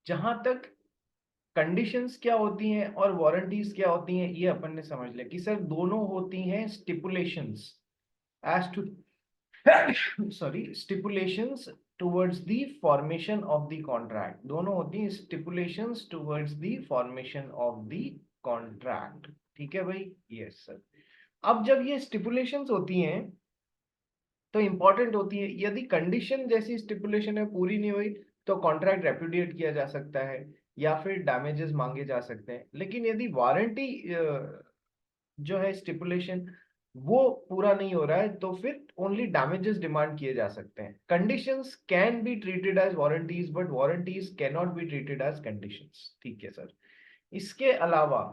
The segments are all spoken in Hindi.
जहां तक कंडीशंस क्या होती हैं और वारंटीज क्या होती हैं ये अपन ने समझ लिया कि सर दोनों होती हैं stipulations as to sorry stipulations towards the formation of the contract. दोनों होती हैं stipulations towards the formation of the contract. ठीक है भाई, यस सर। अब जब ये स्टिपुलेशंस होती हैं तो इंपॉर्टेंट होती है, यदि कंडीशन जैसी स्टिपुलेशन है पूरी नहीं हुई तो कॉन्ट्रैक्ट रेप्यूडिएट किया जा सकता है या फिर डैमेजेस मांगे जा सकते हैं। लेकिन यदि वारंटी जो है स्टिपुलेशन वो पूरा नहीं हो रहा है तो फिर ओनली डैमेजेस डिमांड किए जा सकते हैं। Conditions can be treated as warranties but warranties can not be treated as conditions. ठीक है सर। इसके अलावा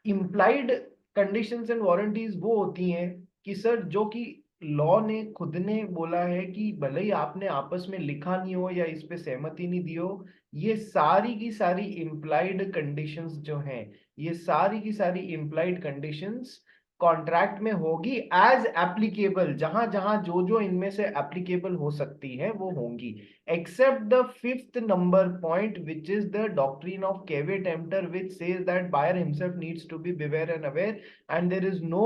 इम्प्लाइड कंडीशंस एंड वारंटीज वो होती हैं कि सर जो कि लॉ ने खुद ने बोला है कि भले ही आपने आपस में लिखा नहीं हो या इस पे सहमति नहीं दी हो, ये सारी की सारी इम्प्लाइड कंडीशंस जो हैं, ये सारी की सारी इम्प्लाइड कंडीशंस कॉन्ट्रैक्ट में होगी एज एप्लीकेबल। जहां जहां जो जो इनमें से एप्लीकेबल हो सकती है वो होंगी, except the fifth number point, which is the doctrine of caveat emptor, which says that buyer himself needs to be beware and aware, and there is no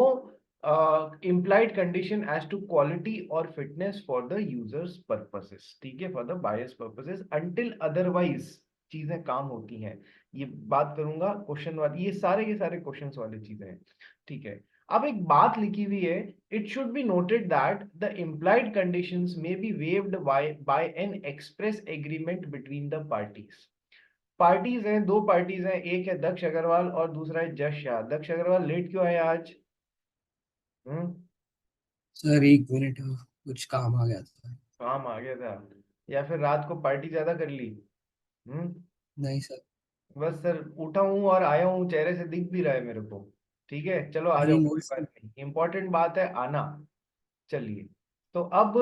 implied condition as to quality or fitness for the user's purposes। ठीक है, for the buyer's purposes until otherwise चीजें काम होती हैं। ये बात करूंगा क्वेश्चन वाली, ये सारे के सारे क्वेश्चंस वाली चीजें हैं। ठीक है, अब एक बात लिखी हुई है, it should be noted that the implied conditions may be waived by an express agreement between the parties। Parties हैं, दो पार्टीज हैं, एक है दक्ष अग्रवाल और दूसरा है जश शाह। दक्ष अग्रवाल लेट क्यों आए आज? हम्म, सर 1 मिनट, कुछ काम आ गया था। काम आ गया था या फिर रात को पार्टी ज्यादा कर ली? हम्म, नहीं सर। बस सर उठा हूं और आया हूँ, चेहरे से दिख भी रहा है मेरे को। ठीक है चलो आ अरे जाओ, नहीं कोई बात सर। नहीं, इंपॉर्टेंट बात है आना। चलिए, तो अब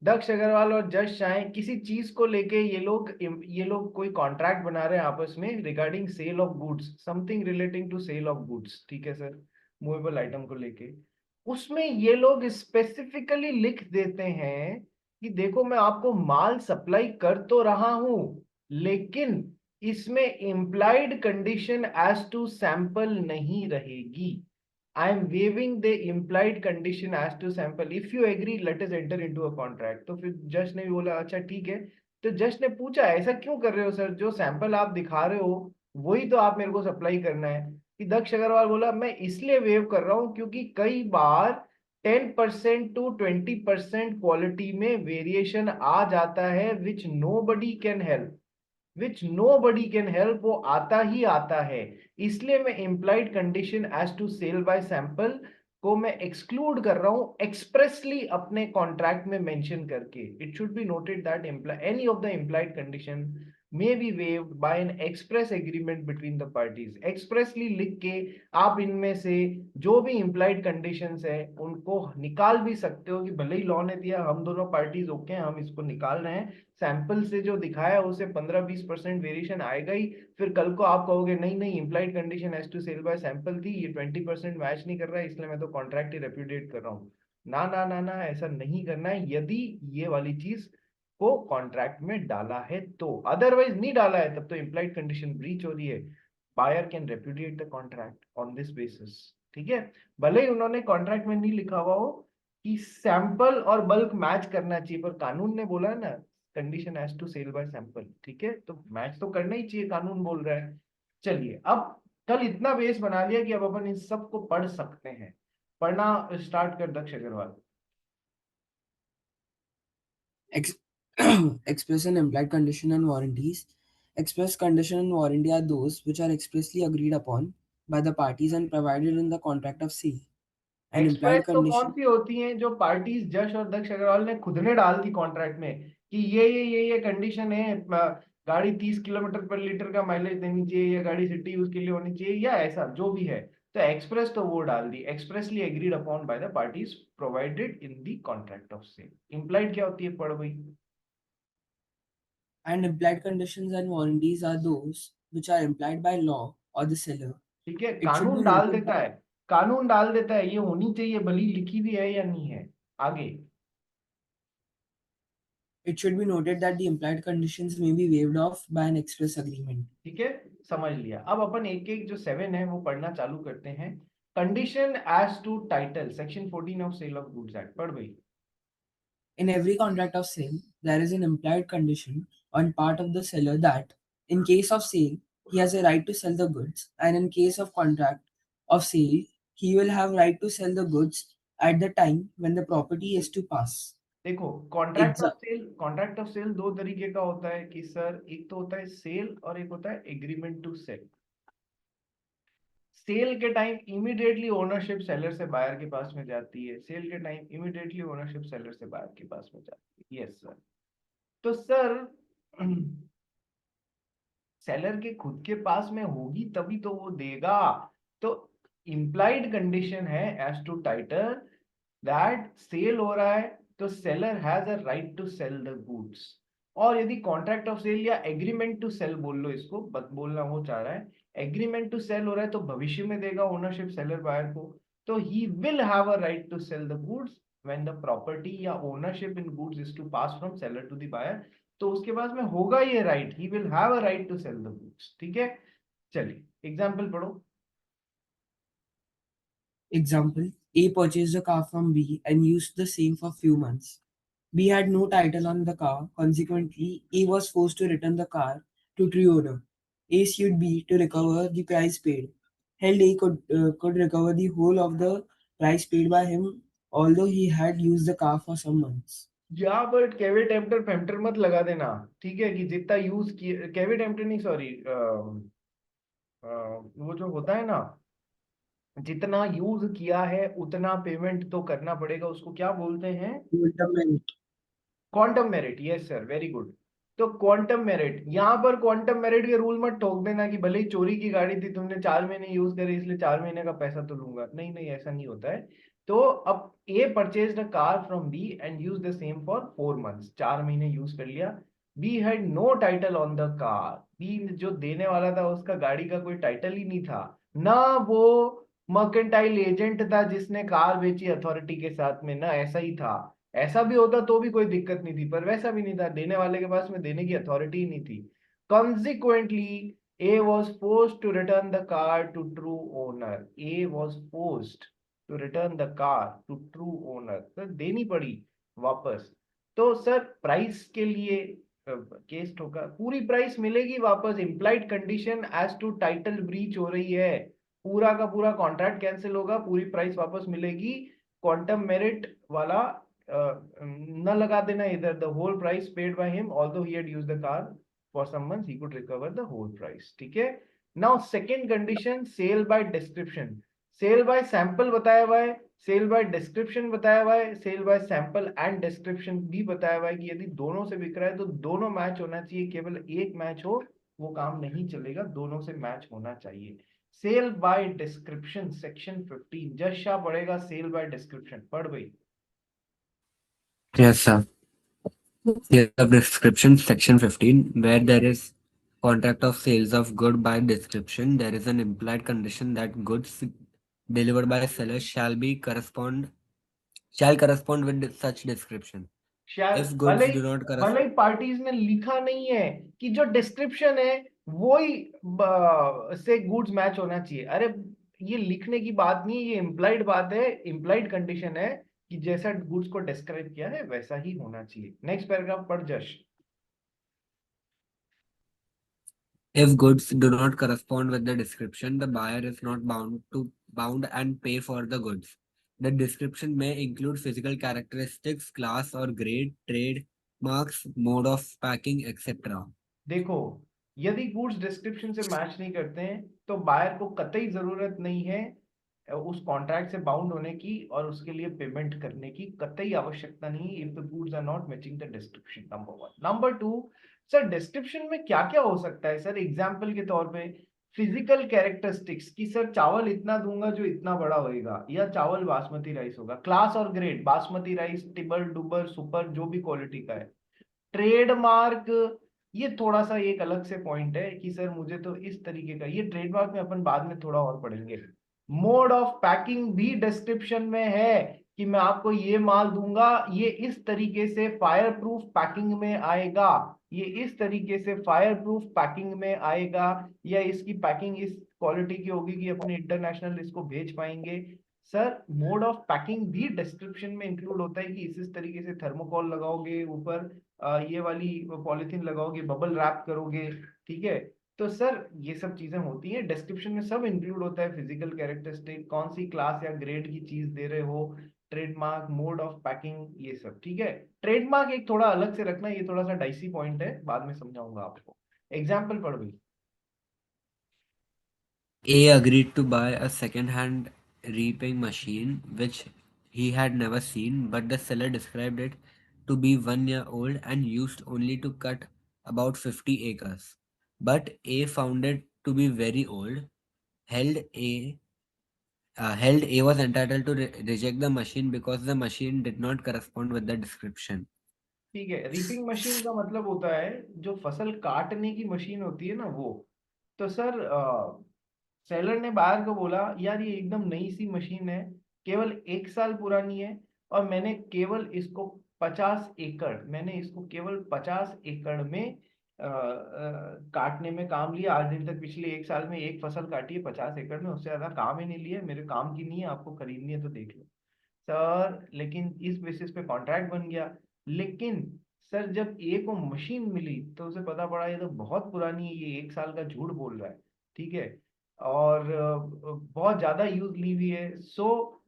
दक्ष अग्रवाल और जश शाह किसी चीज को लेके ये लोग कोई कॉन्ट्रैक्ट बना रहे हैं आपस में regarding sale of goods, something relating to sale of goods. ठीक है सर, मूवेबल आइटम को लेके। उसमें ये लोग स्पेसिफिकली लिख देते हैं कि देखो मैं आपको माल सप्लाई कर तो रहा हूं, लेकिन इसमें implied condition as to sample नहीं रहेगी। I am waiving the implied condition as to sample. If you agree, let us enter into a contract। तो फिर जज ने भी बोला अच्छा ठीक है। तो जज ने पूछा ऐसा क्यों कर रहे हो सर, जो सैंपल आप दिखा रहे हो वही तो आप मेरे को सप्लाई करना है। कि दक्ष अग्रवाल बोला मैं इसलिए वेव कर रहा हूं क्योंकि कई बार 10% to 20% क्वालिटी में वेरिएशन आ जाता है which nobody can help, which nobody can help, वो आता ही आता है। इसलिए मैं implied condition as to sale by sample को मैं एक्सक्लूड कर रहा हूं एक्सप्रेसली अपने कॉन्ट्रैक्ट में मेंशन करके। It should be noted that any of the implied condition may be waived by an express agreement between the parties। expressly लिख के आप इनमें से जो भी implied conditions है उनको निकाल भी सकते हो कि भले ही लॉ ने दिया, हम दोनों पार्टीज ओके हैं, हम इसको निकाल रहे हैं, सैंपल से जो दिखाया उसे 15-20% वेरिएशन आएगा ही। फिर कल को आप कहोगे नहीं नहीं implied condition as to sale by sample थी, ये 20% मैच नहीं कर रहा है इसलिए मैं तो कॉन्ट्रैक्ट ही रेप्यूडिएट कर रहा हूँ। ना ना ना ना, ऐसा नहीं करना है यदि ये वाली चीज को कॉन्ट्रैक्ट में डाला है तो। अदरवाइज नहीं डाला है तब तो इम्प्लाइड कंडीशन ब्रीच हो रही है, buyer can repudiate the contract on this basis. ठीक है, भले ही उन्होंने कॉन्ट्रैक्ट में नहीं लिखा हुआ हो कि सैंपल और बल्क मैच करना चाहिए, पर कानून ने बोला है ना condition as to sale by sample. ठीक है, तो मैच तो करना ही चाहिए, कानून बोल रहा है। चलिए, अब कल इतना बेस बना लिया कि अब अपन इन सब को पढ़ सकते हैं। पढ़ना स्टार्ट कर दक्ष Agarwal. Express and implied condition and warranties. Express condition and warranty are those which are expressly agreed upon by the parties and provided in the contract of sale. An express implied तो कौन condition. सी होती हैं? जो पार्टीज जश और दक्ष अग्रवाल ने खुद ने डाल दी कॉन्ट्रैक्ट में कि ये कंडीशन है, गाड़ी 30 किलोमीटर पर लीटर का माइलेज देनी चाहिए या गाड़ी सिटी यूज के लिए होनी चाहिए या ऐसा जो भी है। तो एक्सप्रेस तो वो डाल दी, expressly agreed upon by the parties provided in the contract of sale. Implied क्या होती है, पढ़ भाई। And implied conditions and warranties are those which are implied by law or the seller. ठीक है, It should कानून be डाल noted देता that है, कानून डाल देता है ये होनी चाहिए, भली लिखी भी है या नहीं है। आगे It should be noted that the implied conditions may be waived off by an express agreement. ठीक है, समझ लिया। अब अपन एक एक जो 7 है वो पढ़ना चालू करते हैं। Condition as to title, section 14 of sale of goods act, पढ़ भाई। In every contract of sale, there is an implied condition on part of the seller that, in case of sale, he has a right to sell the goods, and in case of contract of sale, he will have right to sell the goods at the time when the property is to pass. देखो, कॉन्ट्रैक्ट ऑफ सेल दो तरीके का होता है कि सर, एक तो होता है सेल और एक होता है एग्रीमेंट टू सेल। सेल के टाइम इमीडिएटली ओनरशिप सेलर से बायर के पास में जाती है, सेल के टाइम इमीडिएटली ओनरशिप सेलर से बायर के पास में जाती है। Yes sir. तो सर सेलर के खुद के पास में होगी तभी तो वो देगा। तो इम्प्लाइड कंडीशन है as to title that sale हो रहा है तो seller has a right to sell the goods. और यदि कॉन्ट्रैक्ट ऑफ सेल या एग्रीमेंट टू सेल बोल लो, इसको बोलना वो चाह रहा है, एग्रीमेंट टू सेल हो रहा है तो भविष्य में देगा ओनरशिप सेलर बायर को। तो he will have a right to sell the goods when the property या ownership in goods is to pass from seller to the buyer. तो उसके पास में होगा ये right, he will have a right to sell the goods. ठीक है, चलिए एग्जाम्पल पढ़ो। Example: A purchased a car from B and used the same for few months. B had no title on the car, consequently, A was forced to return the car to true owner. A sued B to recover the price paid. Held A could recover the whole of the price paid by him, although he had used the car for some months. यहाँ पर केविट एम्प्टर फेम्प्टर मत लगा देना, ठीक है, कि जितना यूज किया, केविट एम्प्टर नहीं, सॉरी, वो जो होता है ना, जितना यूज किया है उतना पेमेंट तो करना पड़ेगा, उसको क्या बोलते हैं? Quantum merit. Yes sir, very good. तो क्वांटम मेरिट, यहाँ पर क्वांटम मेरिट के रूल मत ठोक देना कि भले ही चोरी की गाड़ी थी, तुमने 4 महीने यूज करी इसलिए 4 महीने का पैसा तो लूंगा। नहीं नहीं, ऐसा नहीं होता है। तो अब A purchased a car from B and use the same for 4 months, 4 महीने यूज कर लिया। B had no title on the car, B जो देने वाला था उसका गाड़ी का कोई टाइटल ही नहीं था, ना वो मर्केंटाइल एजेंट था जिसने कार बेची अथॉरिटी के साथ में, ना ऐसा ही था। ऐसा भी होता तो भी कोई दिक्कत नहीं थी, पर वैसा भी नहीं था, देने वाले के पास में देने की अथॉरिटी ही नहीं थी। Consequently, A was forced to return the car to true owner. A was forced to return the car to true owner. Sir देनी पड़ी वापस। तो सर प्राइस के लिए केस ठोका, पूरी प्राइस मिलेगी वापस। Implied condition as to title breach हो रही है, पूरा का पूरा कॉन्ट्रैक्ट कैंसिल होगा, पूरी प्राइस वापस मिलेगी। क्वांटम मेरिट वाला न लगा देना इधर, the whole price paid by him although he had used the car for some months, he could recover the whole price. ठीक है। Now second condition, sale by description. Sale by sample बताया हुआ है, सेल बाय डिस्क्रिप्शन बताया हुआ है, sale by sample and description भी बताया हुआ है कि यदि दोनों से बिक रहा है तो दोनों मैच होना चाहिए, केवल एक मैच हो वो काम नहीं चलेगा, दोनों से मैच होना चाहिए। सेल बाय डिस्क्रिप्शन सेक्शन 15, जज शाह पढ़ेगा सेल बाय डिस्क्रिप्शन, पढ़ भाई। Yes, sir. Here the description, section 15, where there is contract of sales of good by description, there is an implied condition that goods delivered by seller shall correspond with such description. शायद If भले goods ही do not भले correspond, ही पार्टीज ने लिखा नहीं है कि जो डिस्क्रिप्शन है वो ही से गुड्स मैच होना चाहिए। अरे ये लिखने की बात नहीं है, ये इम्प्लाइड बात है, इम्प्लाइड कंडीशन है कि जैसा गुड्स को डिस्क्राइब किया है वैसा ही होना चाहिए। नेक्स्ट पैराग्राफ पढ़ जश। if goods do not correspond with the description, the buyer is not bound and pay for the goods. The description may include physical characteristics, class or grade, trade marks, mode of packing, etc. देखो, यदि गुड्स डिस्क्रिप्शन से मैच नहीं करते हैं तो बायर को कतई जरूरत नहीं है उस कॉन्ट्रैक्ट से बाउंड होने की और उसके लिए पेमेंट करने की कतई आवश्यकता नहीं, if the goods are not matching the description. Number one. Number two, sir description में क्या क्या हो सकता है? सर एग्जाम्पल के तौर पे फिजिकल कैरेक्टरिस्टिक्स की, सर चावल इतना दूंगा जो इतना बड़ा होएगा, या चावल बासमती राइस होगा। क्लास और ग्रेड, बासमती राइस, टिबर डुबर सुपर, जो भी क्वालिटी का है। ट्रेडमार्क, ये थोड़ा सा एक अलग से पॉइंट है कि सर मुझे तो इस तरीके का, ये ट्रेडमार्क में अपन बाद में थोड़ा और पढ़ेंगे। मोड ऑफ पैकिंग भी डिस्क्रिप्शन में है कि मैं आपको ये माल दूंगा, ये इस तरीके से फायर प्रूफ पैकिंग में आएगा, ये इस तरीके से फायर प्रूफ पैकिंग में आएगा, या इसकी पैकिंग इस क्वालिटी की होगी कि अपने इंटरनेशनल इसको भेज पाएंगे। सर मोड ऑफ पैकिंग भी डिस्क्रिप्शन में इंक्लूड होता है कि इस तरीके से थर्मोकॉल लगाओगे ऊपर, ये वाली पॉलिथीन लगाओगे, बबल रैप करोगे, ठीक है। तो सर ये सब चीजें होती हैं डिस्क्रिप्शन में, सब इंक्लूड होता है, फिजिकल कैरेक्टरिस्टिक, कौन सी क्लास या ग्रेड की चीज दे रहे हो, ट्रेडमार्क, मोड ऑफ पैकिंग, ये सब, ठीक है। ट्रेडमार्क एक थोड़ा अलग से रखना, ये थोड़ा सा डाइसी पॉइंट है, बाद में समझाऊंगा आपको। एग्जाम्पल पढ़ भाई। A agreed to buy a second-hand reaping machine which he had never seen, but the seller described it to be 1 year old and used only to cut about 50 acres. But A found it to be very old. Held A held A was entitled to reject the machine because the machine did not correspond with the description. ठीक है, रीपिंग मशीन का मतलब होता है जो फसल काटने की मशीन होती है ना, वो। तो सर सेलर ने बायर को बोला यार ये एकदम नई सी मशीन है, केवल 1 साल पुरानी है, और मैंने केवल इसको 50 एकड़, मैंने इसको केवल 50 एकड़ में काटने में काम लिया आज दिन तक, पिछले 1 साल में एक फसल काटी है 50 एकड़ में, उससे ज्यादा काम ही नहीं लिया, मेरे काम की नहीं है, आपको खरीदनी है तो देख लो। सर लेकिन इस बेसिस पे कॉन्ट्रैक्ट बन गया, लेकिन सर जब ए को मशीन मिली तो उसे पता पड़ा ये तो बहुत पुरानी है, ये 1 साल का झूठ बोल रहा है, ठीक है, और बहुत ज्यादा यूज ली हुई है। सो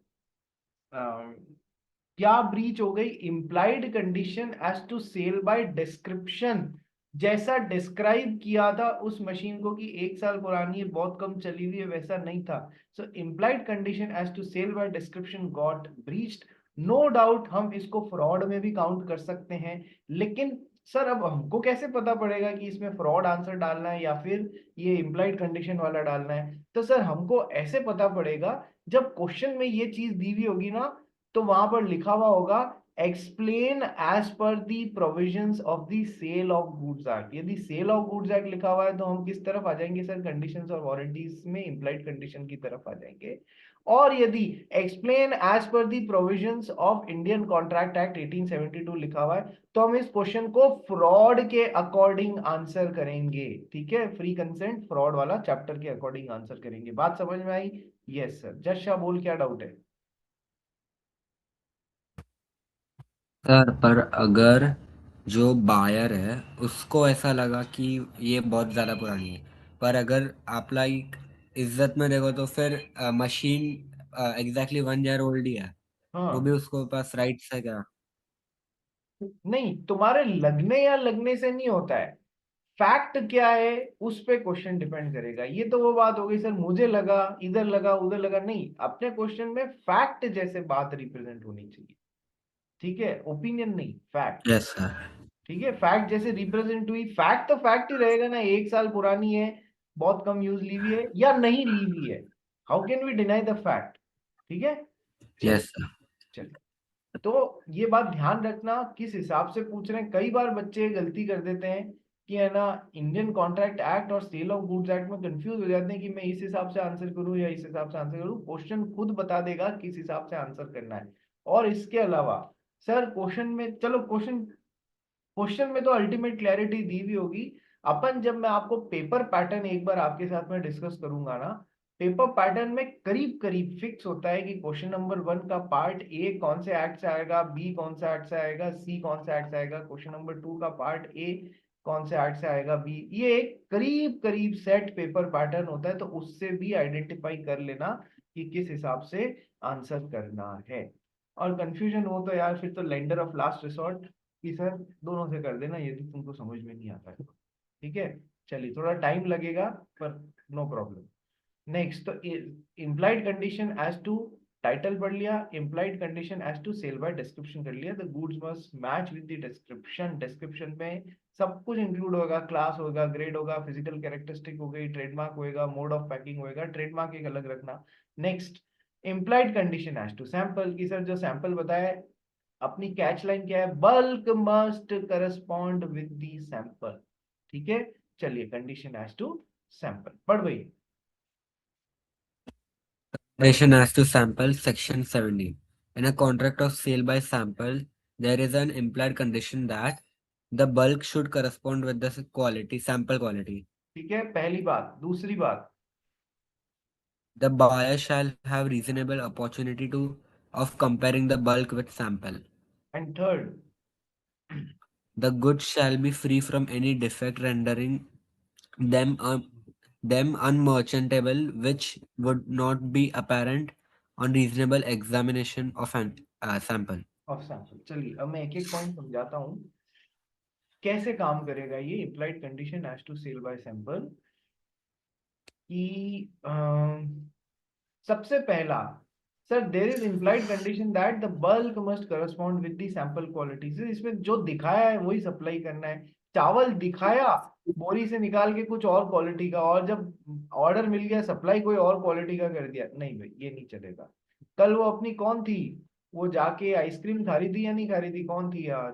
क्या ब्रीच हो गई, implied condition as to sale by description, जैसा डिस्क्राइब किया था उस मशीन को कि 1 साल पुरानी है, बहुत कम चली हुई है, वैसा नहीं था। So implied condition as to sale by description got breached. No doubt हम इसको फ्रॉड में भी काउंट कर सकते हैं, लेकिन सर अब हमको कैसे पता पड़ेगा कि इसमें फ्रॉड आंसर डालना है या फिर ये इम्प्लाइड कंडीशन वाला डालना है? तो सर हमको ऐसे पता पड़ेगा जब क्वेश्चन में ये चीज दी हुई होगी ना, तो वहां पर लिखा हुआ होगा explain as per the provisions of the Sale of goods Act. यदि सेल ऑफ गुड्स एक्ट लिखा हुआ है तो हम किस तरफ आ जाएंगे सर, कंडीशंस और वारंटीज में इम्प्लाइड कंडीशन की तरफ आ जाएंगे। और यदि explain as per the provisions of Indian Contract Act 1872 लिखा हुआ है, तो हम इस क्वेश्चन को फ्रॉड के अकॉर्डिंग आंसर करेंगे, ठीक है, फ्री कंसेंट फ्रॉड वाला चैप्टर के अकॉर्डिंग आंसर करेंगे। बात समझ में आई? Yes sir. जश शाह बोल, क्या डाउट है? सर पर अगर जो बायर है उसको ऐसा लगा कि ये बहुत ज़्यादा पुरानी है, पर अगर आप लाइक इज्जत में देखो तो फिर मशीन एग्जैक्टली 1 year ओल्ड ही है, तो भी हाँ, उसको पास राइट्स है क्या? नहीं, तुम्हारे लगने या लगने से नहीं होता है, फैक्ट क्या है उस पे क्वेश्चन डिपेंड करेगा। ये तो वो बात हो गई सर, मुझे लगा, इधर लगा, उधर लगा, नहीं, अपने क्वेश्चन में फैक्ट जैसे बात रिप्रेजेंट होनी चाहिए, ठीक है, ओपिनियन नहीं, फैक्ट। Yes sir. ठीक है, फैक्ट जैसे रिप्रेजेंट हुई, फैक्ट तो फैक्ट ही रहेगा ना, 1 साल पुरानी है, बहुत कम यूज ली हुई है या नहीं ली हुई है, how can we deny the fact? ठीक है, यस चलिए। सर। चलिए, तो ये बात ध्यान रखना किस हिसाब से पूछ रहे हैं। कई बार बच्चे गलती कर देते हैं कि है ना, इंडियन कॉन्ट्रैक्ट एक्ट और सेल ऑफ गुड्स एक्ट में कंफ्यूज हो जाते हैं कि मैं इस हिसाब से आंसर करूं या इस हिसाब से आंसर करूं। क्वेश्चन खुद बता देगा किस हिसाब से आंसर करना है। और इसके अलावा सर क्वेश्चन में, चलो क्वेश्चन क्वेश्चन में तो अल्टीमेट क्लैरिटी दी हुई होगी। अपन जब मैं आपको पेपर पैटर्न एक बार आपके साथ में डिस्कस करूंगा ना, पेपर पैटर्न में करीब करीब फिक्स होता है कि क्वेश्चन नंबर 1 का पार्ट ए कौन से एक्ट से आएगा, बी कौन से एक्ट से आएगा, सी कौन से एक्ट से आएगा, क्वेश्चन नंबर 2 का पार्ट ए कौन से एक्ट से आएगा, बी। ये एक करीब करीब सेट पेपर पैटर्न होता है, तो उससे भी आइडेंटिफाई कर लेना कि किस हिसाब से आंसर करना है। और कंफ्यूजन हो तो यार फिर तो लेंडर ऑफ लास्ट रिसोर्ट कि सर दोनों से कर देना यदि तुमको समझ में नहीं आता है तो। ठीक है, चलिए थोड़ा टाइम लगेगा पर नो प्रॉब्लम। नेक्स्ट, तो implied condition as to title पढ़ लिया, implied condition as to sale by description कर लिया। The goods must match with the description. Description में सब कुछ इंक्लूड होगा, क्लास होगा, ग्रेड होगा, फिजिकल कैरेक्टरिस्टिक हो गई, ट्रेडमार्क होएगा, मोड ऑफ पैकिंग होएगा, ट्रेडमार्क एक अलग रखना। Next, implied condition as to sample की सर जो सैंपल बताया, अपनी कैच लाइन क्या है, bulk must correspond with the sample. ठीक है, चलिए कंडीशन एज टू सैंपल पढ़ गई। Relation as to sample section 17. In a contract of sale by sample, there is an implied condition that the bulk should correspond with the quality, sample quality. ठीक है, पहली बात। दूसरी बात, The buyer shall have reasonable opportunity of comparing the bulk with sample. And third, The goods shall be free from any defect rendering them unmerchantable, which would not be apparent on reasonable examination of an sample. Of sample. चलिए अब मैं एक एक पॉइंट समझाता हूँ कैसे काम करेगा ये implied condition as to sale by sample. कि सबसे पहला, sir there is implied condition that the bulk must correspond with the sample qualities. इसमें जो दिखाया है वही सप्लाई करना है। चावल दिखाया बोरी से निकाल के कुछ और क्वालिटी का, और जब ऑर्डर मिल गया सप्लाई कोई और क्वालिटी का कर दिया, नहीं भाई ये नहीं चलेगा। कल वो अपनी कौन थी, वो जाके आइसक्रीम खा रही थी या नहीं खा रही थी, कौन थी यार,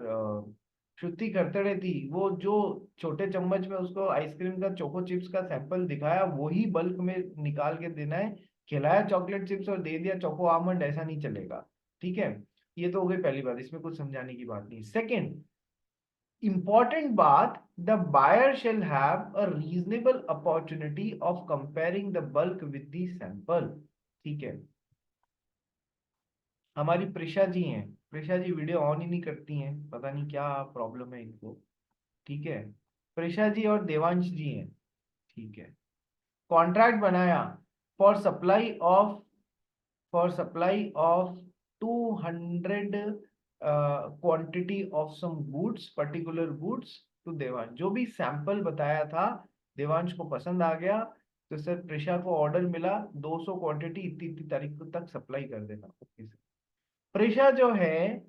श्रुति खरतड़े थी, वो जो छोटे चम्मच में उसको आइसक्रीम का चोको चिप्स का सैंपल दिखाया वही बल्क में निकाल के देना है। खिलाया चॉकलेट चिप्स और दे दिया चोको आमंड, ऐसा नहीं चलेगा। ठीक है, ये तो हो गई पहली बात, इसमें कुछ समझाने की बात नहीं। सेकंड इंपॉर्टेंट बात, the buyer shall have a reasonable opportunity of comparing the bulk with the sample. ठीक है, हमारी प्रिशा जी हैं, प्रिशा जी वीडियो ऑन ही नहीं करती हैं, पता नहीं क्या प्रॉब्लम है इनको। ठीक है, प्रिशा जी और देवांश जी हैं। ठीक है, कॉन्ट्रैक्ट बनाया for supply of for supply of 200 quantity of some goods, particular goods to Devansh. जो भी सैंपल बताया था देवांश को पसंद आ गया, तो सर प्रिशा को ऑर्डर मिला 200 क्वांटिटी इतनी इतनी तारीख तक सप्लाई कर देना। Okay sir. प्रिशा जो है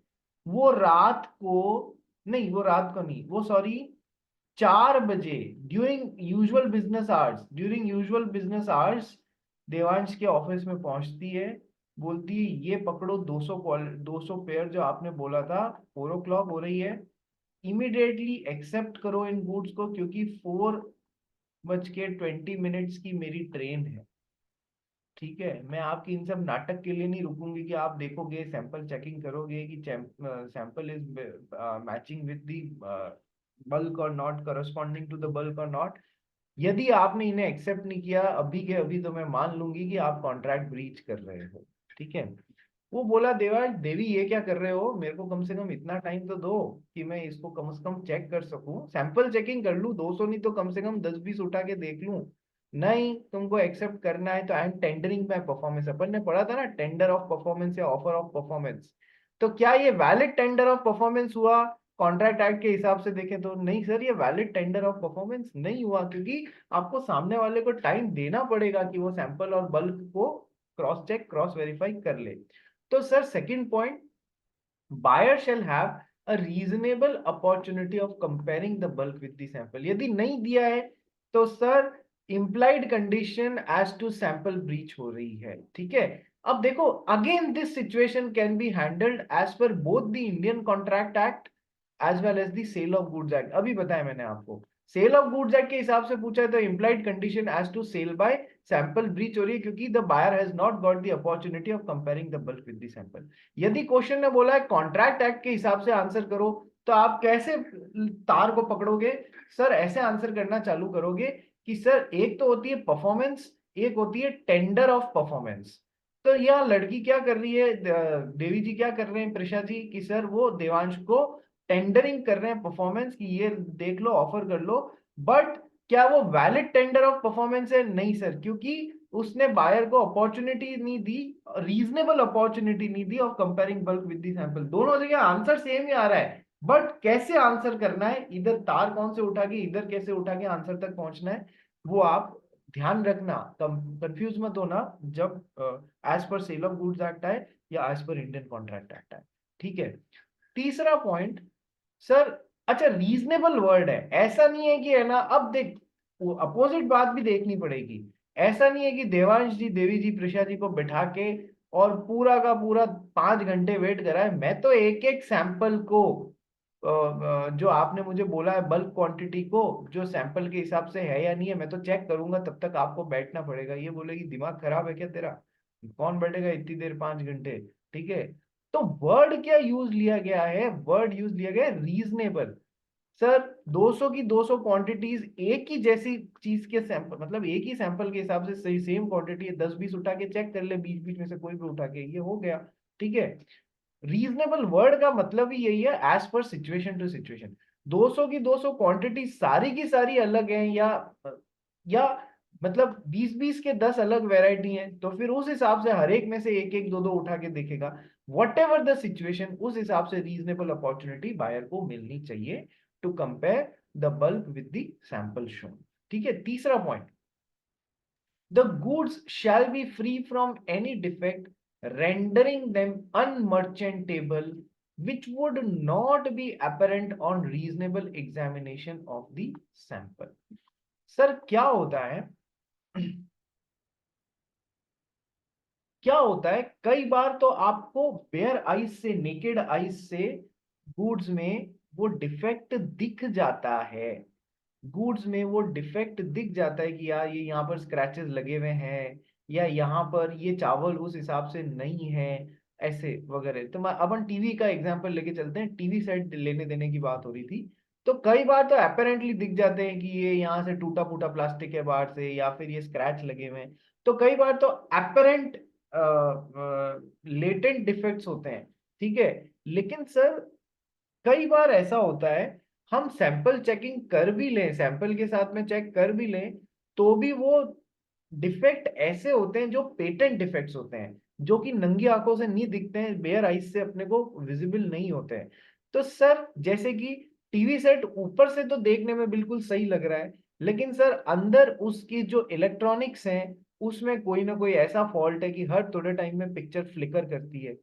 वो रात को, नहीं वो रात को नहीं, वो सॉरी 4 बजे during usual business hours Devansh के ऑफिस में पहुंचती है। बोलती है ये पकड़ो 200 पेयर जो आपने बोला था, 4 o'clock हो रही है, इमीडिएटली एक्सेप्ट करो इन गुड्स को, क्योंकि 4:20 की मेरी ट्रेन है। ठीक है, मैं आपकी इन सब नाटक के लिए नहीं रुकूंगी कि आप देखोगे सैंपल चेकिंग करोगे कि sample is matching with the bulk or not, corresponding to the bulk or not. यदि आपने इन्हें एक्सेप्ट नहीं किया अभी के अभी, तो मैं मान लूंगी कि आप कॉन्ट्रैक्ट ब्रीच कर रहे हो। ठीक है, वो बोला देवी ये क्या कर रहे हो, मेरे को कम से कम इतना टाइम तो दो कि मैं इसको कम से कम चेक कर सकूं, सैंपल चेकिंग कर लूं, 200 नहीं तो कम से कम 10-20 उठा के देख लूं। नहीं तुमको एक्सेप्ट करना है तो I am tendering my performance. अपन ने पढ़ा था ना टेंडर ऑफ परफॉर्मेंस या ऑफर ऑफ परफॉर्मेंस। तो क्या ये वैलिड टेंडर ऑफ परफॉर्मेंस हुआ कॉन्ट्रैक्ट एक्ट के हिसाब से देखें तो? नहीं सर, ये वैलिड टेंडर ऑफ परफॉर्मेंस नहीं हुआ, क्योंकि आपको सामने वाले को टाइम देना पड़ेगा कि वो सैंपल और बल्क को क्रॉस चेक क्रॉस वेरीफाई कर ले। तो sir second point, buyer shall have a reasonable opportunity of comparing the bulk with the sample। यदि नहीं दिया है तो sir implied condition as to sample breach हो रही है। ठीक है, अब देखो again this situation can be handled as per both the Indian Contract Act as well as the Sale of Goods Act। अभी बताया मैंने आपको, सेल ऑफ गुड्स एक्ट के हिसाब से पूछा है तो implied condition as to sale by sample breach हो रही है, क्योंकि the buyer has not got the opportunity of comparing the bulk with the sample. यदि क्वेश्चन ने बोला है कॉन्ट्रैक्ट एक्ट के हिसाब से आंसर करो, तो आप कैसे तार को पकड़ोगे? सर ऐसे आंसर करना चालू करोगे कि सर एक तो होती है परफॉर्मेंस, एक होती है टेंडर ऑफ परफॉर्मेंस। तो यह लड़की क्या कर रही है, देवी जी क्या कर रहे हैं, प्रिशा जी, कि सर वो देवांश को टेंडरिंग कर रहे हैं परफॉर्मेंस की, ये देख लो ऑफर कर लो। बट क्या वो वैलिड टेंडर ऑफ परफॉर्मेंस है? नहीं सर, क्योंकि उसने बायर को अपॉर्चुनिटी नहीं दी, रीजनेबल अपॉर्चुनिटी नहीं दी of comparing bulk with the sample. दोनों जगह आंसर सेम ही आ रहा है, बट कैसे आंसर करना है, इधर तार कौन से उठा के इधर कैसे उठा के आंसर तक पहुंचना है, वो आप ध्यान रखना, कंफ्यूज मत होना जब as per cell of goods act आए या as per Indian Contract act आए। ठीक है, तीसरा पॉइंट सर, अच्छा रीजनेबल वर्ड है, ऐसा नहीं है कि है ना, अब देख अपोजिट बात भी देखनी पड़ेगी। ऐसा नहीं है कि देवांश जी देवी जी प्रिशा जी को बिठा के और पूरा का पूरा 5 घंटे वेट कराए। मैं तो एक एक सैंपल को जो आपने मुझे बोला है बल्क क्वांटिटी को, जो सैंपल के हिसाब से है या नहीं है, मैं तो चेक करूंगा, तब तक आपको बैठना पड़ेगा। ये बोलेगी दिमाग खराब है क्या तेरा, कौन बैठेगा इतनी देर 5 घंटे? ठीक है, तो वर्ड क्या यूज लिया गया है? वर्ड यूज लिया गया है रीजनेबल। सर 200 की 200 क्वांटिटीज एक ही जैसी चीज के सैंपल, मतलब एक ही सैंपल के हिसाब से सही सेम क्वांटिटी है, 10-20 उठा के चेक कर ले, बीच बीच में से कोई भी उठा के, ये हो गया। ठीक है, रीजनेबल वर्ड का मतलब ही यही है, as per situation to situation. 200 की 200 क्वांटिटी सारी की सारी अलग है, या मतलब 20-20 के 10 अलग वैरायटी हैं, तो फिर उस हिसाब से हर एक में से एक एक दो दो उठा के देखेगा। वट एवर द सिचुएशन, उस हिसाब से रीजनेबल अपॉर्चुनिटी बायर को मिलनी चाहिए to compare the bulk with the sample shown. ठीक है, तीसरा point, the goods shall be free from any defect rendering them unmerchantable which would not be apparent on reasonable examination of the sample। Sir क्या होता है, क्या होता है, कई बार तो आपको बेयर आइज से, नेकेड आइज से गुड्स में वो डिफेक्ट दिख जाता है, गुड्स में वो डिफेक्ट दिख जाता है कि यार ये यहाँ पर स्क्रैचेस लगे हुए हैं, या यहाँ पर ये चावल उस हिसाब से नहीं है, ऐसे वगैरह। तो मैं अपन टीवी का एग्जांपल लेके चलते हैं, टीवी सेट लेने देने की बात हो रही थी। तो कई बार तो अपेरेंटली दिख जाते हैं कि ये यहाँ से टूटा फूटा प्लास्टिक है बाहर से, या फिर ये स्क्रैच लगे हुए हैं। तो कई बार तो अपेरेंट लेटेंट डिफेक्ट्स होते हैं। ठीक है, लेकिन सर कई बार ऐसा होता है, हम सैंपल चेकिंग कर भी लें, सैंपल के साथ में चेक कर भी लें, तो भी वो डिफेक्ट ऐसे होते हैं जो पेटेंट डिफेक्ट्स होते हैं, जो कि नंगी आंखों से नहीं दिखते हैं, बेयर आइज से अपने को विजिबल नहीं होते हैं। तो सर जैसे कि टीवी सेट ऊपर से तो देखने में बिल्कुल सही लग रहा है, लेकिन सर अंदर उसकी जो इलेक्ट्रॉनिक्स हैं उसमें कोई ना कोई ऐसा फॉल्ट है कि हर थोड़े टाइम में पिक्चर फ्लिकर करती है,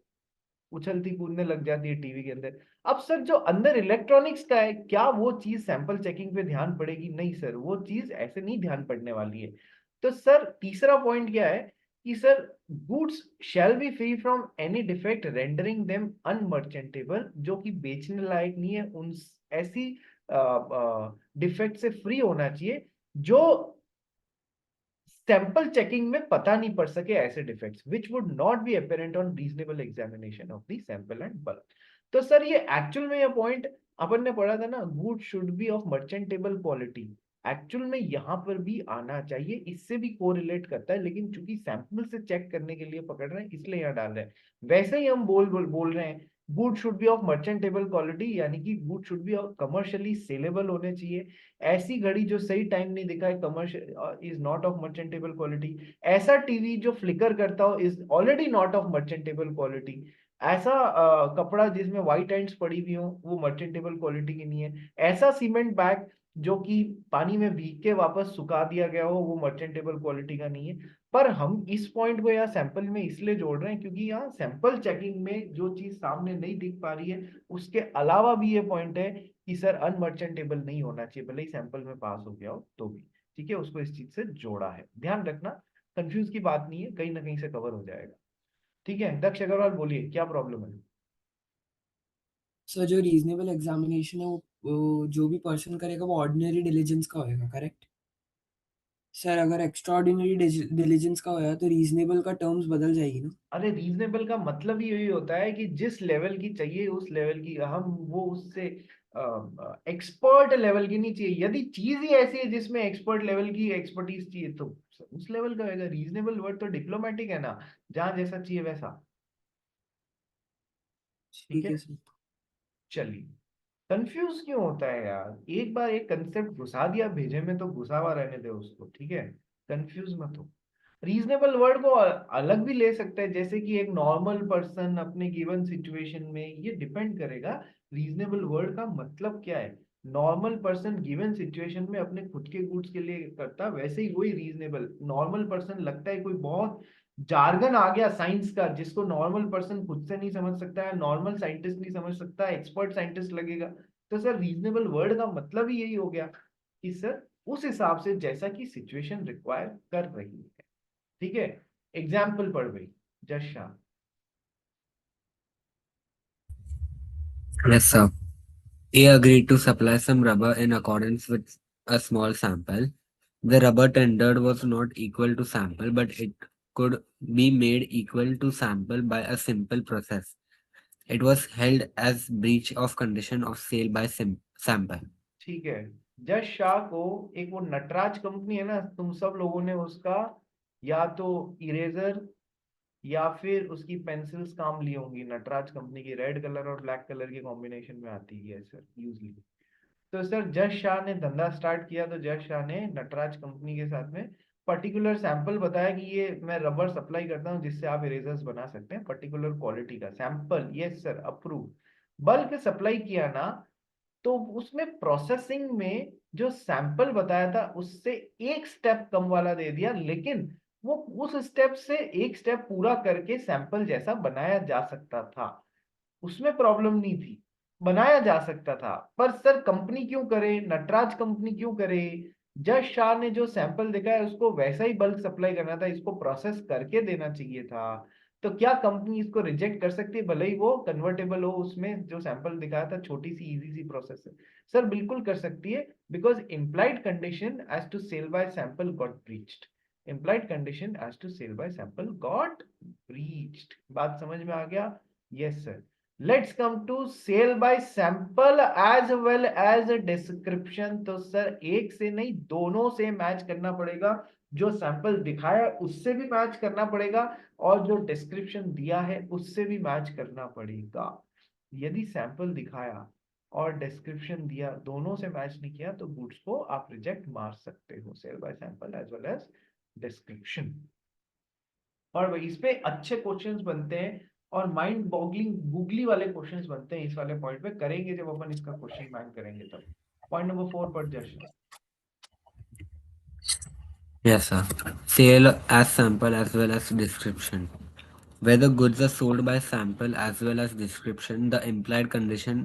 उछलती कूदने लग जाती है टीवी के अंदर। अब सर जो अंदर इलेक्ट्रॉनिक्स का है, क्या वो चीज सैंपल चेकिंग पे ध्यान पड़ेगी? नहीं सर, वो चीज ऐसे नहीं ध्यान पड़ने वाली है। तो सर तीसरा पॉइंट क्या है कि sir goods shall be free from any defect rendering them unmerchantable, जो कि बेचने लायक नहीं है, उन ऐसी डिफेक्ट से फ्री होना चाहिए जो सैंपल चेकिंग में पता नहीं पड़ सके, ऐसे defects which would not be apparent on reasonable examination of the sample and bulk. तो सर ये एक्चुअल में ये पॉइंट अपन ने पढ़ा था ना, good should be of merchantable quality, actual में यहाँ पर भी आना चाहिए, इससे भी कोरिलेट करता है, लेकिन चूंकि सैंपल से चेक करने के लिए पकड़ रहे हैं इसलिए यहाँ डाल रहे हैं। वैसे ही हम बोल रहे हैं good should be of merchantable quality, यानी कि good should be commercially saleable होने चाहिए। ऐसी घड़ी जो सही टाइम नहीं दिखाए commercial is not of merchantable quality. ऐसा टीवी जो फ्लिकर करता हो is already not of merchantable quality. ऐसा कपड़ा जिसमें व्हाइट एंड्स पड़ी हुई हो वो मर्चेंटेबल क्वालिटी की नहीं है। ऐसा सीमेंट बैग जो कि पानी में भीग के वापस सुखा दिया गया हो वो मर्चेंटेबल क्वालिटी का नहीं है। पर हम इस पॉइंट को यहाँ सैंपल में इसलिए जोड़ रहे हैं क्योंकि यहाँ सैंपल चेकिंग में जो चीज सामने नहीं दिख पा रही है, उसके अलावा भी ये पॉइंट है कि सर अनमर्चेंटेबल नहीं होना चाहिए, भले ही सैंपल में पास हो गया हो तो भी। ठीक है, उसको इस चीज से जोड़ा है, ध्यान रखना, कंफ्यूज की बात नहीं है, कहीं ना कहीं से कवर हो जाएगा। ठीक है, दक्ष अग्रवाल बोलिए क्या प्रॉब्लम है? सर जो रीजनेबल एग्जामिनेशन है वो जो भी पर्सन करेगा वो ऑर्डिनरी डिलीजेंस का होएगा, करेक्ट? सर अगर एक्स्ट्रा ऑर्डिनरी डिलीजेंस का होया तो रीजनेबल का टर्म्स बदल जाएगी ना? अरे रीजनेबल का मतलब ही यही होता है कि जिस लेवल की चाहिए उस लेवल की, हम वो उससे एक्सपर्ट लेवल की नहीं चाहिए। यदि चीज ही ऐसी है जिसमें एक्सपर्ट लेवल की एक्सपर्टीज चाहिए तो उस लेवल का होगा। रीजनेबल वर्ड तो डिप्लोमेटिक है ना, जहां जैसा चाहिए वैसा। ठीक ठीक है, है सर। चलिए। कंफ्यूज क्यों होता है यार, एक बार एक कंसेप्ट घुसा दिया भेजे में तो घुसा हुआ रहने दे उसको। ठीक है, कंफ्यूज मत हो। रीजनेबल वर्ड को अलग भी ले सकते हैं, जैसे कि एक नॉर्मल पर्सन अपने गिवन सिचुएशन में, ये डिपेंड करेगा रीजनेबल वर्ड का मतलब क्या है। नॉर्मल पर्सन गिवन सिचुएशन में अपने खुद के गुड्स के लिए करता, वैसे ही वही रीजनेबल। नॉर्मल पर्सन लगता है कोई बहुत जार्गन आ गया साइंस का जिसको नॉर्मल पर्सन खुद से नहीं समझ सकता है, नॉर्मल साइंटिस्ट नहीं समझ सकता, एक्सपर्ट साइंटिस्ट लगेगा। तो सर रीजनेबल वर्ड का मतलब ही यही हो गया कि सर उस हिसाब से जैसा कि सिचुएशन रिक्वायर कर रही है। ठीक है, एग्जाम्पल पढ़ भाई, just Shah. Yes, sir. A agreed to supply some rubber in accordance with a small sample. The rubber tendered was not equal to sample, but it could be made equal to sample by a simple process. It was held as breach of condition of sale by sample. ठीक है, जज शाह को एक वो नटराज कंपनी है ना, तुम सब लोगों ने उसका या तो इरेजर या फिर उसकी पेंसिल्स काम ली होंगी, नटराज कंपनी की रेड कलर और ब्लैक कलर के कॉम्बिनेशन में आती है सर यूजली। तो सर जज शाह ने धंधा स्टार्ट किया, तो जज शाह ने नटराज कंपनी के साथ में पर्टिकुलर सैंपल बताया कि ये मैं रबर सप्लाई करता हूँ जिससे आप इरेजर्स बना सकते हैं, पर्टिकुलर क्वालिटी का sample, yes sir approve. Bulk supply किया ना, तो उसमें प्रोसेसिंग में जो सैंपल बताया था उससे एक स्टेप कम वाला दे दिया, लेकिन वो उस स्टेप से एक स्टेप पूरा करके सैंपल जैसा बनाया जा सकता था, उसमें प्रॉब्लम नहीं थी, बनाया जा सकता था। पर सर कंपनी क्यों करे, नटराज कंपनी क्यों करे? जज शाह ने जो सैंपल देखा है उसको वैसा ही बल्क सप्लाई करना था, इसको प्रोसेस करके देना चाहिए था। तो क्या कंपनी इसको रिजेक्ट कर सकती है भले ही वो कन्वर्टेबल हो, उसमें जो सैंपल दिखाया था छोटी सी इजी सी प्रोसेस है? सर बिल्कुल कर सकती है, because implied condition as to sale by sample got breached, implied condition as to sale by sample got breached। बात समझ में आ गया? Yes sir. Let's come to sale by sample as well as description. तो सर एक से नहीं, दोनों से मैच करना पड़ेगा, जो सैंपल दिखाया उससे भी मैच करना पड़ेगा और जो डिस्क्रिप्शन दिया है उससे भी मैच करना पड़ेगा। यदि सैंपल दिखाया और डिस्क्रिप्शन दिया दोनों से मैच नहीं किया तो गुड्स को आप रिजेक्ट मार सकते हो, sale by sample as well as description. और इस पे अच्छे क्वेश्चंस बनते हैं और माइंड बॉगलिंग गूगली वाले क्वेश्चंस बनते हैं, इस वाले पॉइंट पे करेंगे जब अपन इसका क्वेश्चन बैंक करेंगे तब। पॉइंट नंबर 4 पर just. Yes, sir. Sale as sample as well as description. Where the goods are sold by sample as well as description, the implied condition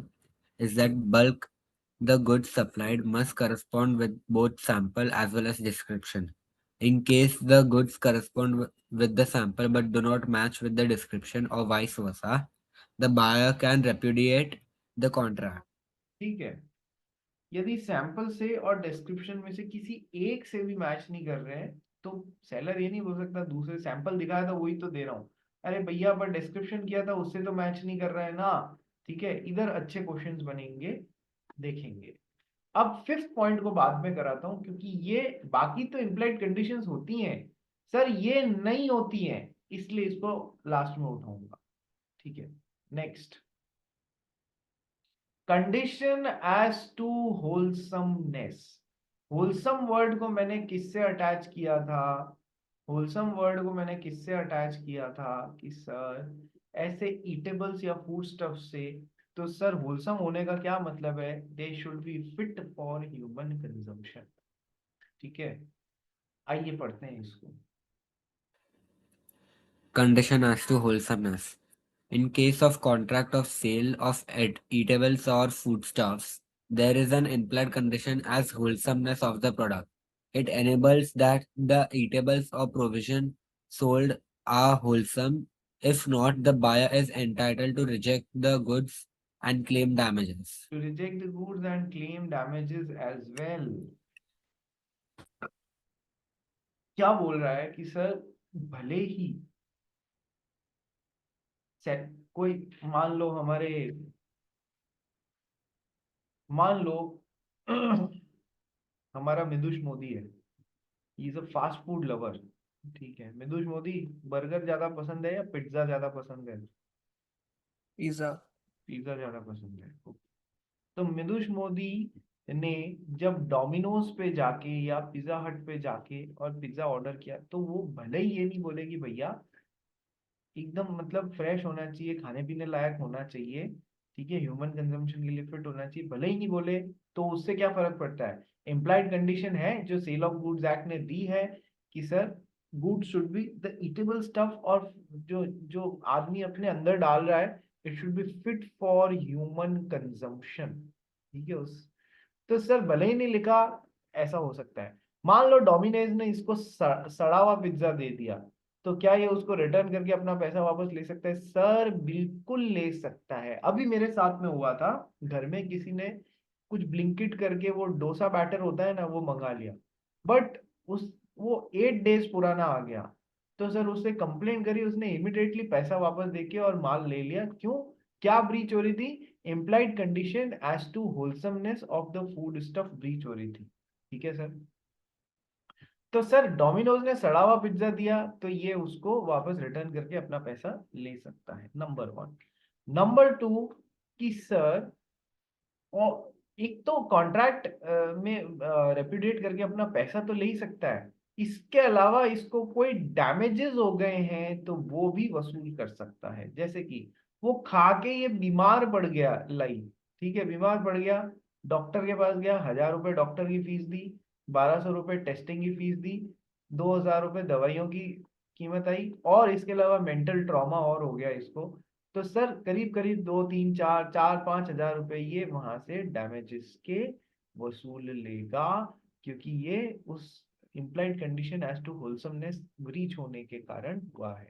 is that bulk the goods supplied must correspond with both sample as well as description. In case the goods correspond with the sample but do not match with the description or vice versa, the buyer can repudiate the contract. ठीक है, यदि सैंपल से और डिस्क्रिप्शन में से किसी एक से भी मैच नहीं कर रहे हैं तो सेलर ये नहीं बोल सकता दूसरे सैंपल दिखाया था वही तो दे रहा हूँ, अरे भैया पर डिस्क्रिप्शन किया था उससे तो मैच नहीं कर रहा है ना। ठीक है, इधर अच्छे क्वेश्चंस बनेंगे, देखेंगे। अब फिफ्थ पॉइंट को बाद में कराता हूं क्योंकि ये बाकी तो इम्प्लाइड कंडीशंस होती हैं सर, ये नहीं होती हैं, इसलिए इसको लास्ट में उठाऊंगा। ठीक है, next, condition as to wholesomeness. Wholesome word को मैंने किससे अटैच किया था? होलसम वर्ड को मैंने किससे अटैच किया था कि सर ऐसे ईटेबल्स या फूड स्टफ से। तो सर होलसम होने का क्या मतलब है? They should be fit for human consumption. ठीक है, आइए पढ़ते हैं इसको। Condition as to wholesomeness. In case of contract of sale of eatables or foodstuffs, there is an implied condition as wholesomeness of the product. It enables that the eatables or provision sold are wholesome. If not, the buyer is entitled to reject the goods and claim damages. To reject the goods and claim damages as well। क्या बोल रहा है कि सर भले ही कोई मान लो हमारे, मान लो हमारा मिदुष मोदी है, is a fast food lover. ठीक है, मिदुष मोदी बर्गर ज्यादा पसंद है या पिज्जा ज्यादा पसंद है? पिज्जा। पिज्जा ज्यादा पसंद है। तो मिदुष मोदी ने जब डोमिनोज पे जाके या पिज्जा हट पे जाके और पिज्जा ऑर्डर किया तो वो भले ही ये नहीं बोले कि भैया एकदम मतलब फ्रेश होना चाहिए, खाने पीने लायक होना चाहिए, ठीक है, ह्यूमन कंजम्पशन के लिए फिट होना चाहिए, भले ही नहीं बोले, तो उससे क्या फर्क पड़ता है? इम्प्लाइड कंडीशन है जो सेल ऑफ गुड्स एक्ट ने दी है कि sir good should be the eatable stuff, और जो जो आदमी अपने अंदर डाल रहा है it should be fit for human consumption. ठीक है, उस तो सर भले ही नहीं लिखा, ऐसा हो सकता है। मान लो डोमिनोज ने इसको सड़ा हुआ पिज्जा दे दिया, तो क्या ये उसको रिटर्न करके अपना पैसा वापस ले सकता है? सर बिल्कुल ले सकता है। अभी मेरे साथ में हुआ था, घर में किसी ने कुछ ब्लिंकिट करके वो डोसा बैटर होता है ना वो मंगा लिया, बट उस वो 8 डेज पुराना आ गया। तो सर उससे कंप्लेन करी, उसने इमिडिएटली पैसा वापस देके और माल ले लिया। क्यों? क्या ब्रीच हो रही थी? Implied condition as to wholesomeness of the food stuff breach हो रही थी। ठीक है सर। तो सर डोमिनोज ने सड़ा हुआ पिज्जा दिया तो ये उसको वापस रिटर्न करके अपना पैसा ले सकता है, नंबर वन। नंबर टू कि सर और एक तो कॉन्ट्रैक्ट में रेप्यूडिएट करके अपना पैसा तो ले ही सकता है, इसके अलावा इसको कोई डैमेजेस हो गए हैं तो वो भी वसूल कर सकता है। जैसे कि वो खा के ये बीमार पड़ गया लाई, ठीक है, बीमार पड़ गया, डॉक्टर के पास गया, 1,000 रुपए डॉक्टर की फीस दी, 1,200 रुपए टेस्टिंग की फीस दी, 2,000 रुपए दवाइयों की कीमत आई, और इसके अलावा मेंटल ट्रॉमा और हो गया इसको। तो सर करीब करीब 2, 3, 4, 4, 5 हजार रुपए ये वहां से डैमेजेस के वसूल लेगा, क्योंकि ये उस implied condition as to wholesomeness breach होने के कारण हुआ है।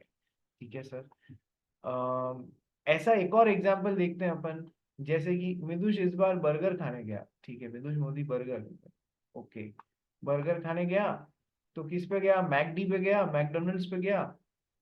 ठीक है सर। ऐसा एक और एग्जांपल देखते हैं अपन। जैसे कि विदुष इस बार बर्गर खाने गया, ठीक है, विदुष मोदी बर्गर, ओके, बर्गर खाने गया तो किस पे गया? मैकडी पे गया, मैकडोनल्ड्स पे गया।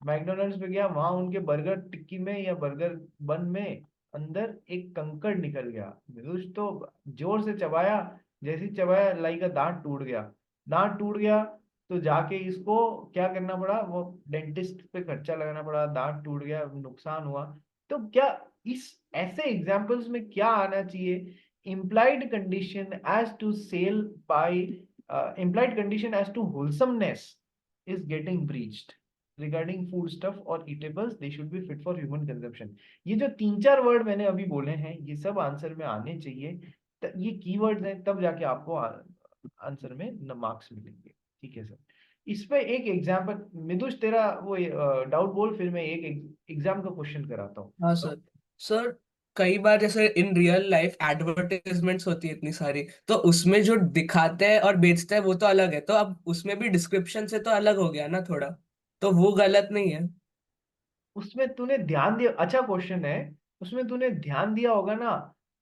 मैकडोनल्ड्स पे गया, वहां उनके बर्गर टिक्की में या बर्गर बन में अंदर एक कंकड़ निकल गया। विदुष तो जोर से चबाया, जैसे ही चबाया लाई का दांत टूट गया। दांत टूट गया तो जाके इसको क्या करना पड़ा? वो डेंटिस्ट पे खर्चा लगाना पड़ा, दांत टूट गया, नुकसान हुआ। तो क्या इस ऐसे एग्जांपल्स में क्या आना चाहिए? implied condition as to sale by implied condition as to wholesomeness is getting breached regarding food stuff or eatables, they should be fit for human consumption। ये जो 3-4 वर्ड मैंने अभी बोले हैं ये सब आंसर में आने चाहिए। ये कीवर्ड्स हैं, तब जाके आपको आंसर में मार्क्स मिलेंगे। ठीक है सर। इस पे एक एग्जाम्पल, मिदुष तेरा वो डाउट बोल, फिर मैं एक एग्जाम का क्वेश्चन कराता हूँ। हाँ सर। सर कई बार जैसे इन रियल लाइफ एडवर्टाइजमेंट्स होती है इतनी सारी, तो उसमें जो दिखाते हैं और बेचते हैं वो तो अलग है, तो अब उसमें भी डिस्क्रिप्शन से तो अलग हो गया ना थोड़ा, तो वो गलत नहीं है? उसमें तूने ध्यान दिया, अच्छा क्वेश्चन है, उसमें तूने ध्यान दिया होगा ना,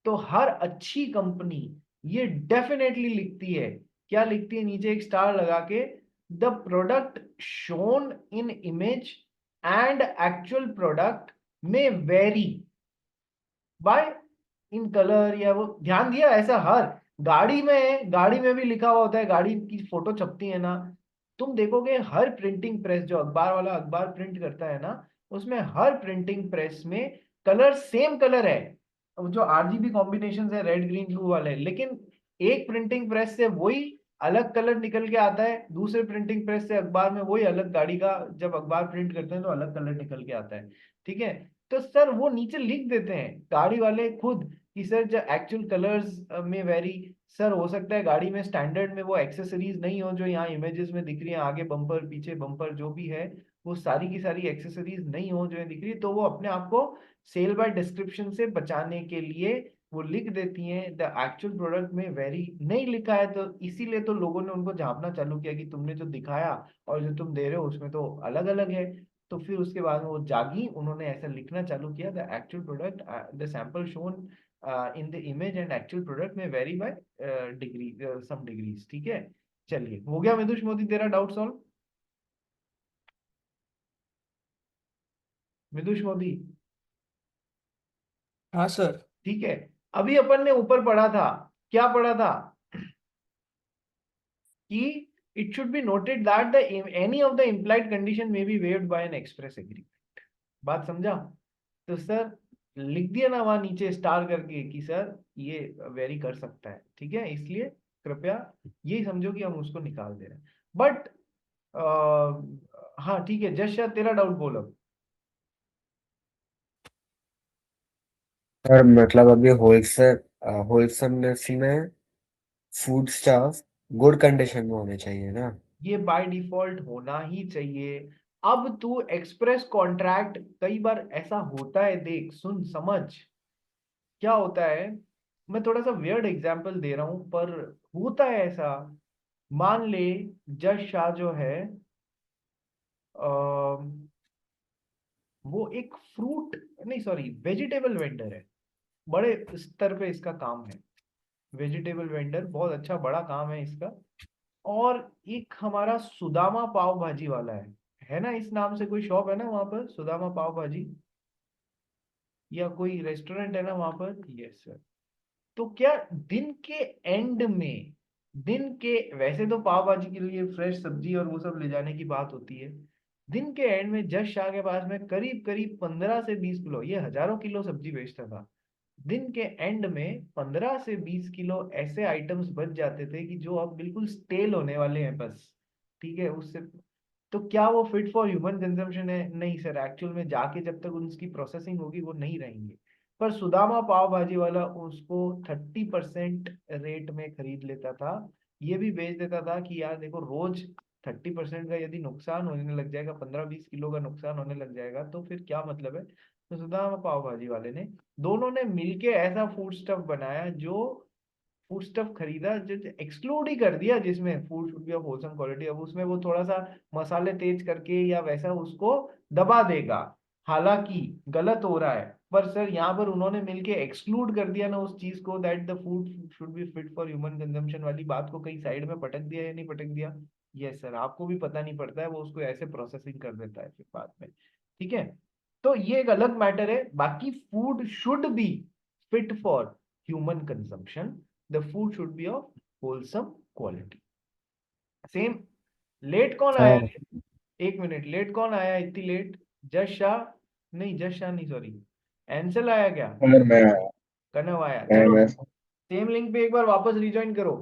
तो हर अच्छी कंपनी ये डेफिनेटली लिखती है। क्या लिखती है? नीचे एक स्टार लगा के, the product shown in image and actual product में वेरी बाय इन कलर, या वो ध्यान दिया? ऐसा हर गाड़ी में भी लिखा हुआ होता है, गाड़ी की फोटो छपती है ना, तुम देखोगे हर प्रिंटिंग प्रेस, जो अखबार वाला अखबार प्रिंट करता है ना, उसमें हर प्रिंटिंग प्रेस में कलर सेम कलर है, जो आरजीबी कॉम्बिनेशन है, रेड ग्रीन ब्लू वाले, लेकिन एक प्रिंटिंग प्रेस से वही अलग कलर निकल के आता है, दूसरे प्रिंटिंग प्रेस से अखबार में वही अलग, गाड़ी का जब अखबार प्रिंट करते हैं तो अलग कलर निकल के आता है। ठीक है। तो सर वो नीचे लिख देते हैं गाड़ी वाले खुद कि सर जो एक्चुअल कलर्स में वेरी, सर हो सकता है गाड़ी में स्टैंडर्ड में वो एक्सेसरीज नहीं हो जो यहाँ इमेजेस में दिख रही है, आगे बम्पर पीछे बम्पर जो भी है, वो सारी की सारी एक्सेसरीज नहीं हो जो है दिख रही है, तो वो अपने आप को सेल बाय डिस्क्रिप्शन से बचाने के लिए वो लिख देती हैं द एक्चुअल प्रोडक्ट में वेरी नहीं लिखा है, तो इसीलिए तो लोगों ने उनको झांपना चालू किया कि तुमने जो दिखाया और जो तुम दे रहे हो उसमें तो अलग अलग है। तो फिर उसके बाद में वो जागी, उन्होंने ऐसा लिखना चालू किया, the actual product, the sample shown in the image and actual product में vary by degree, some degrees. ठीक है। चलिए, हो गया मिदुष मोदी तेरा डाउट सॉल्व? मिदुष मोदी, हाँ सर। ठीक है। अभी अपन ने ऊपर पढ़ा था, क्या पढ़ा था? कि it should be noted that the any of the implied condition may be waived by an express agreement। बात समझा? तो सर लिख दिया ना वहां नीचे स्टार करके कि सर ये वेरी कर सकता है, ठीक है, इसलिए कृपया ये समझो कि हम उसको निकाल दे रहे हैं। बट हाँ ठीक है, जस्ट तेरा डाउट बोलो। सर मतलब अभी होलसमनेस में फूड स्टफ गुड कंडीशन में होने चाहिए ना? ये बाय डिफॉल्ट होना ही चाहिए। अब तू एक्सप्रेस कॉन्ट्रैक्ट, कई बार ऐसा होता है, देख सुन समझ, क्या होता है, मैं थोड़ा सा वियर्ड एग्जांपल दे रहा हूं पर होता है ऐसा। मान ले जज शाह जो है, वो एक फ्रूट नहीं सॉरी वेजिटेबल वेंडर है, बड़े स्तर पे इसका काम है, वेजिटेबल वेंडर बहुत अच्छा बड़ा काम है इसका। और एक हमारा सुदामा पाव भाजी वाला है ना, इस नाम से कोई शॉप है ना वहां पर, सुदामा पाव भाजी, या कोई रेस्टोरेंट है ना वहां पर? Yes sir. तो क्या दिन के एंड में, वैसे तो पाव भाजी के लिए फ्रेश सब्जी और वो सब ले जाने की बात होती है, दिन के एंड में जज शाह के पास में करीब करीब 15 से 20 किलो, ये हजारों किलो सब्जी बेचता था, दिन के एंड में 15 से 20 किलो ऐसे आइटम्स बच जाते थे कि जो अब बिल्कुल स्टेल होने वाले हैं बस, ठीक है उससे। तो क्या वो फिट फॉर ह्यूमन कंजम्पशन है? नहीं सर, एक्चुअल में जाके जब तक उनकी प्रोसेसिंग होगी वो नहीं रहेंगे। पर सुदामा पाव भाजी वाला उसको 30% रेट में खरीद लेता था, ये भी बेच देता था कि यार देखो रोज 30% का यदि नुकसान होने लग जाएगा, 15-20 किलो का नुकसान होने लग जाएगा, तो फिर क्या मतलब है? तो सुदामा पाव भाजी वाले ने, दोनों ने मिलके ऐसा फूड स्टफ बनाया, जो फूड स्टफ खरीदा जो एक्सक्लूड ही कर दिया, जिसमें food should be of wholesome quality, अब उसमें वो थोड़ा सा मसाले तेज करके या वैसा उसको दबा देगा, हालांकि गलत हो रहा है, पर सर यहाँ पर उन्होंने मिलके एक्सक्लूड कर दिया ना उस चीज को, that the food should be fit for human consumption वाली बात को कहीं साइड में पटक दिया या नहीं पटक दिया? यस सर, आपको भी पता नहीं पड़ता है, वो उसको ऐसे प्रोसेसिंग कर देता है फिर बाद में, ठीक है। तो ये एक अलग मैटर है, बाकी food should be fit for human consumption, the food should be of wholesome quality. Same. Late कौन आया? हाँ। एक मिनट, लेट कौन आया इतनी लेट? जश शाह? नहीं जश शाह नहीं, सॉरी, एंसल आया क्या? और मैं कनव आया, मैं चलो मैं सेम लिंक पे एक बार वापस रिज्वाइन करो।